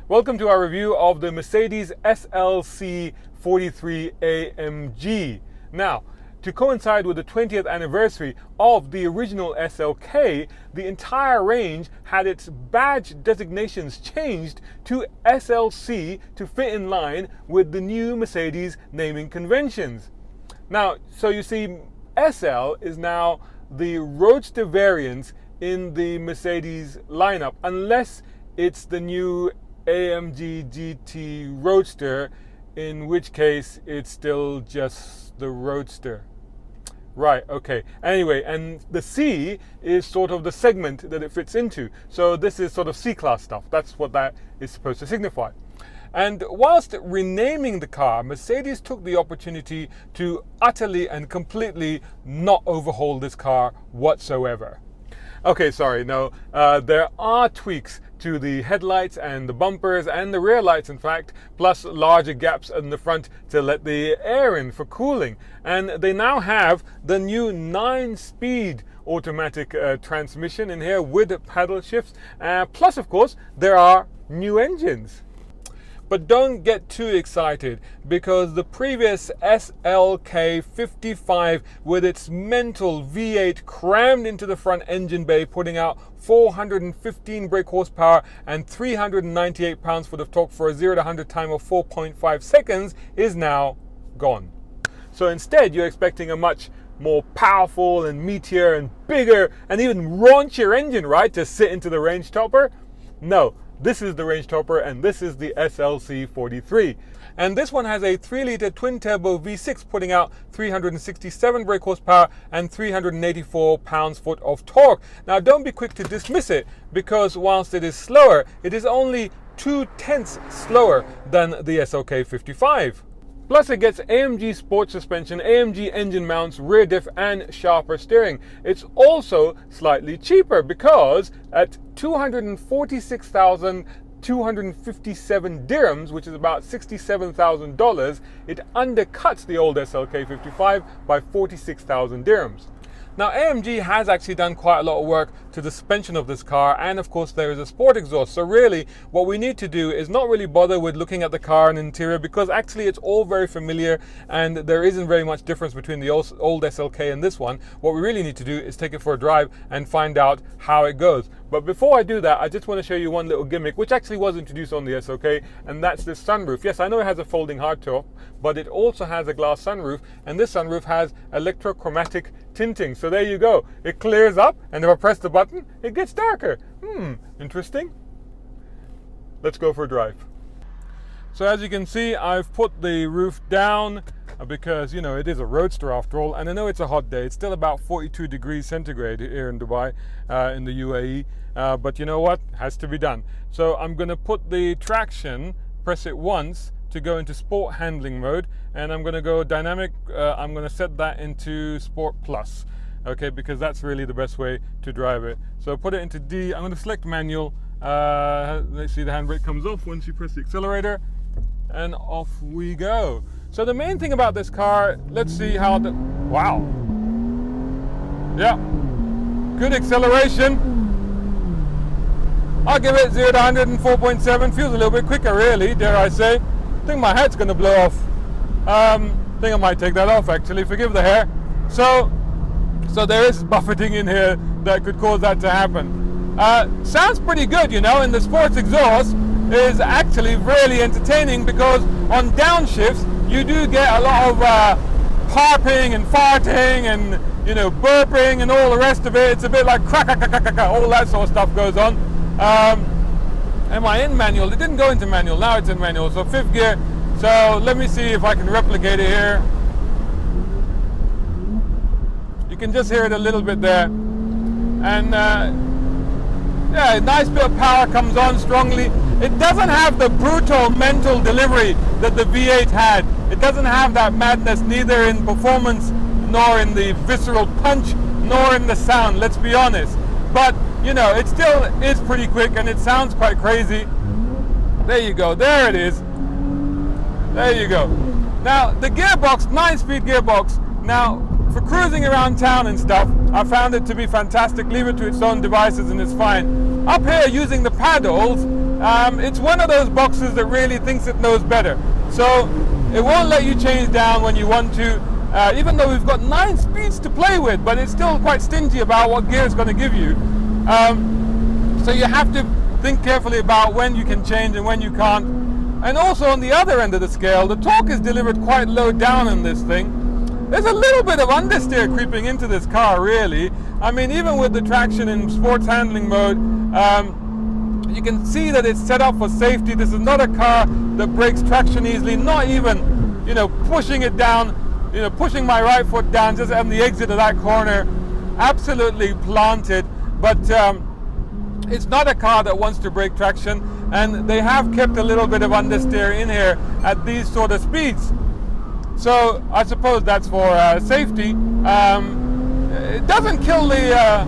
Welcome to our review of the Mercedes SLC 43 AMG. Now, to coincide with the 20th anniversary of the original SLK, the entire range had its badge designations changed to SLC to fit in line with the new Mercedes naming conventions. Now, so you see, SL is now the Roadster variant in the Mercedes lineup, unless it's the new AMG GT Roadster, in which case it's still just the Roadster. Right, okay. Anyway, and the C is sort of the segment that it fits into. So this is sort of C-Class stuff. That's what that is supposed to signify. And whilst renaming the car, Mercedes took the opportunity to utterly and completely not overhaul this car whatsoever. Okay, sorry, no, there are tweaks to the headlights and the bumpers and the rear lights, in fact, plus larger gaps in the front to let the air in for cooling. And they now have the new 9-speed automatic transmission in here with paddle shifts. Plus, of course, there are new engines. But don't get too excited, because the previous SLK 55 with its mental V8 crammed into the front engine bay, putting out 415 brake horsepower and 398 pounds-foot of torque for a 0 to 100 time of 4.5 seconds, is now gone. So instead, you're expecting a much more powerful and meatier and bigger and even raunchier engine, right, to sit into the range topper? No. This is the range topper, and this is the SLC 43. And this one has a 3-litre twin-turbo V6 putting out 367 brake horsepower and 384 pounds-foot of torque. Now, don't be quick to dismiss it, because whilst it is slower, it is only 0.2 slower than the SLK 55. Plus, it gets AMG sport suspension, AMG engine mounts, rear diff, and sharper steering. It's also slightly cheaper, because at 246,257 dirhams, which is about $67,000, it undercuts the old SLK 55 by 46,000 dirhams. Now, AMG has actually done quite a lot of work to the suspension of this car, and of course there is a sport exhaust. So really what we need to do is not really bother with looking at the car and interior, because actually it's all very familiar and there isn't very much difference between the old SLK and this one. What we really need to do is take it for a drive and find out how it goes. But before I do that, I just want to show you one little gimmick which actually was introduced on the SLK, and that's this sunroof. Yes, I know it has a folding hardtop, but it also has a glass sunroof, and this sunroof has electrochromatic tinting. So there you go. It clears up, and if I press the button, it gets darker. Interesting. Let's go for a drive. So as you can see, I've put the roof down because, you know, it is a Roadster after all, and I know it's a hot day. It's still about 42 degrees centigrade here in Dubai, in the UAE, but you know what? It has to be done. So I'm going to put the traction, press it once to go into sport handling mode, and I'm going to go dynamic. I'm going to set that into Sport Plus, okay, because that's really the best way to drive it. So put it into D. I'm going to select manual. Let's see, the handbrake comes off once you press the accelerator, and off we go. So the main thing about this car, let's see how the, wow, yeah, good acceleration. I'll give it 0 to 100 in 4.7. Feels a little bit quicker, really, dare I say. I think my hat's going to blow off. I think I might take that off, actually. Forgive the hair. So there is buffeting in here that could cause that to happen. Sounds pretty good, you know, and the sports exhaust is actually really entertaining, because on downshifts you do get a lot of harping and farting and, you know, burping and all the rest of it. It's a bit like crack, all that sort of stuff goes on. Am I in manual? It didn't go into manual. Now it's in manual. So 5th gear. So let me see if I can replicate it here. You can just hear it a little bit there. And yeah, a nice bit of power comes on strongly. It doesn't have the brutal mental delivery that the V8 had. It doesn't have that madness, neither in performance nor in the visceral punch nor in the sound, let's be honest. But, you know, it still is pretty quick, and it sounds quite crazy. There you go. There it is. There you go. Now, the gearbox, 9-speed gearbox. Now, for cruising around town and stuff, I found it to be fantastic. Leave it to its own devices and it's fine. Up here, using the paddles, it's one of those boxes that really thinks it knows better. So it won't let you change down when you want to, even though we've got 9 speeds to play with, but it's still quite stingy about what gear it's going to give you. So you have to think carefully about when you can change and when you can't. And also on the other end of the scale, the torque is delivered quite low down in this thing. There's a little bit of understeer creeping into this car, really. I mean, even with the traction in sports handling mode, you can see that it's set up for safety. This is not a car that breaks traction easily, not even, you know, pushing it down, you know, pushing my right foot down just on the exit of that corner. Absolutely planted, but it's not a car that wants to break traction, and they have kept a little bit of understeer in here at these sort of speeds. So I suppose that's for safety. It doesn't kill the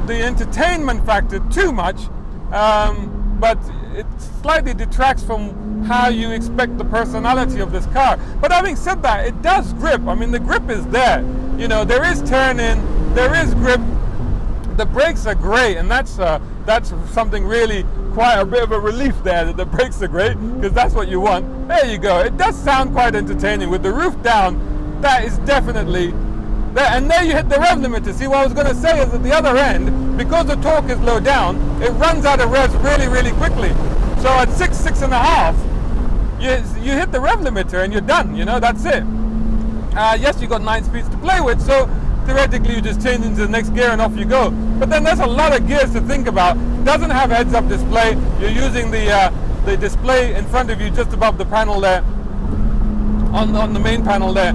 entertainment factor too much, but it slightly detracts from how you expect the personality of this car. But having said that, it does grip. I mean, the grip is there. You know, there is turn in, there is grip. The brakes are great, and that's something really quite a bit of a relief there, that the brakes are great, because that's what you want. There you go. It does sound quite entertaining with the roof down. That is definitely there. And there you hit the rev limiter. See, what I was going to say is at the other end, because the torque is low down, it runs out of revs really, really quickly. So at 6.5, you hit the rev limiter and you're done. You know, that's it. Yes, you got 9 speeds to play with, so theoretically you just change into the next gear and off you go. But then there's a lot of gears to think about. It doesn't have heads-up display. You're using the display in front of you just above the panel there, on the main panel there.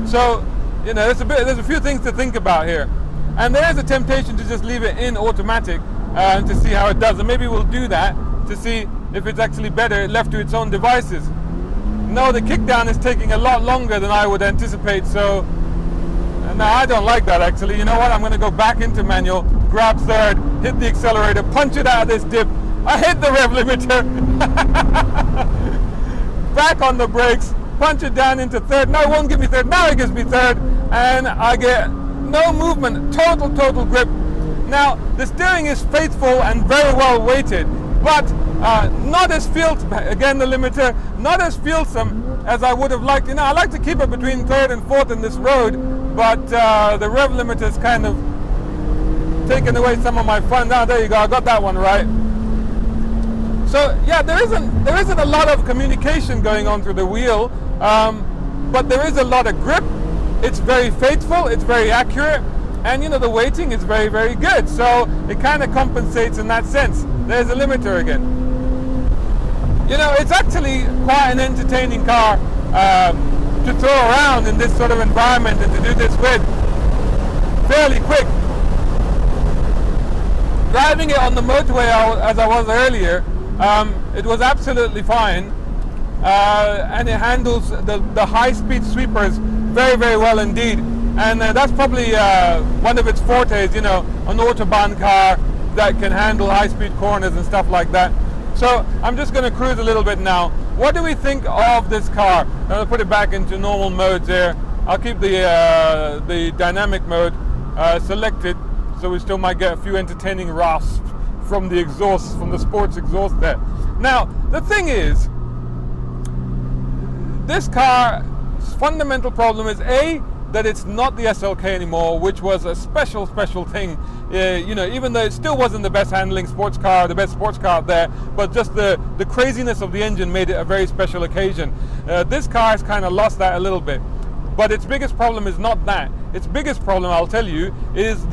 So, you know, there's a few things to think about here. And there is a temptation to just leave it in automatic to see how it does. And maybe we'll do that to see if it's actually better left to its own devices. No, the kickdown is taking a lot longer than I would anticipate, so no, I don't like that actually. You know what? I'm going to go back into manual, grab third, hit the accelerator, punch it out of this dip. I hit the rev limiter. Back on the brakes, punch it down into third. No, it won't give me third. Now it gives me third, and I get no movement, total grip. Now, the steering is faithful and very well weighted, but not as again the limiter, not as feelsome as I would have liked. You know, I like to keep it between third and fourth in this road, but the rev limiter is kind of taken away some of my fun. Now, there you go, I got that one right. So yeah, there isn't a lot of communication going on through the wheel, but there is a lot of grip. It's very faithful, it's very accurate, and you know, the weighting is very, very good. So it kind of compensates in that sense. There's a limiter again. You know, it's actually quite an entertaining car to throw around in this sort of environment and to do this with fairly quick. Driving it on the motorway as I was earlier, it was absolutely fine, and it handles the high-speed sweepers very, very well indeed. And that's probably one of its fortes, you know, an Autobahn car that can handle high-speed corners and stuff like that. So I'm just going to cruise a little bit now. What do we think of this car? I'm going to put it back into normal modes here. I'll keep the dynamic mode selected, so we still might get a few entertaining rasps from the exhaust, from the sports exhaust there. Now, the thing is, this car's fundamental problem is that it's not the SLK anymore, which was a special thing. You know, even though it still wasn't the best handling sports car, the best sports car out there, but just the craziness of the engine made it a very special occasion. This car has kind of lost that a little bit. But its biggest problem is not that. Its biggest problem, I'll tell you, is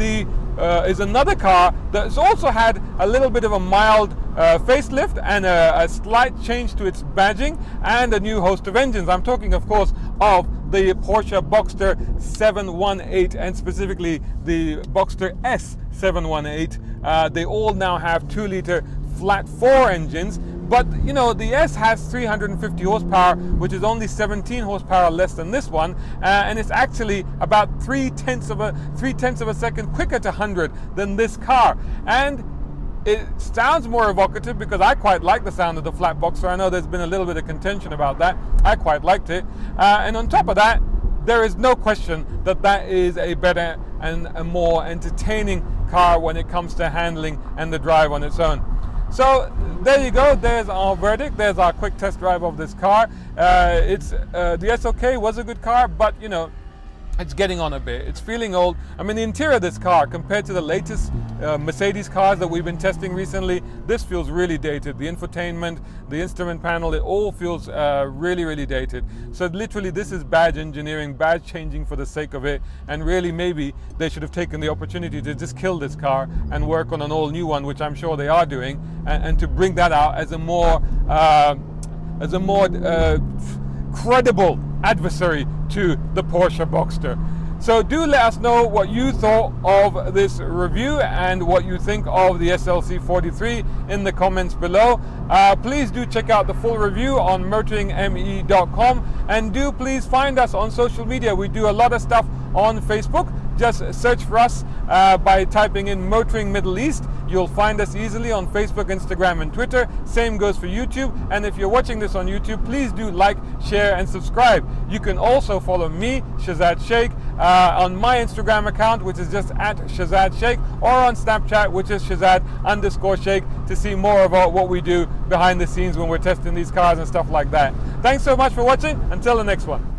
another car that's also had a little bit of a mild facelift and a slight change to its badging and a new host of engines. I'm talking, of course, of the Porsche Boxster 718 and specifically the Boxster S 718. They all now have 2-liter flat 4 engines. But you know, the S has 350 horsepower, which is only 17 horsepower less than this one, and it's actually about 3/10 of a second quicker to 100 than this car. And it sounds more evocative because I quite like the sound of the flat Boxster. I know there's been a little bit of contention about that. I quite liked it, and on top of that, there is no question that is a better and a more entertaining car when it comes to handling and the drive on its own. So there you go, there's our verdict, there's our quick test drive of this car. The SLK was a good car, but you know, it's getting on a bit. It's feeling old. I mean, the interior of this car compared to the latest Mercedes cars that we've been testing recently, this feels really dated. The infotainment, the instrument panel, it all feels really, really dated. So literally this is badge engineering, badge changing for the sake of it, and really maybe they should have taken the opportunity to just kill this car and work on an all new one, which I'm sure they are doing, and to bring that out as a more credible adversary to the Porsche Boxster. So do let us know what you thought of this review and what you think of the SLC 43 in the comments below. Please do check out the full review on motoringme.com, and do please find us on social media. We do a lot of stuff on Facebook. Just search for us by typing in Motoring Middle East. You'll find us easily on Facebook, Instagram, and Twitter. Same goes for YouTube. And if you're watching this on YouTube, please do like, share, and subscribe. You can also follow me, Shahzad Sheikh, on my Instagram account, which is just at Shahzad Sheikh, or on Snapchat, which is Shahzad_Sheikh, to see more about what we do behind the scenes when we're testing these cars and stuff like that. Thanks so much for watching. Until the next one.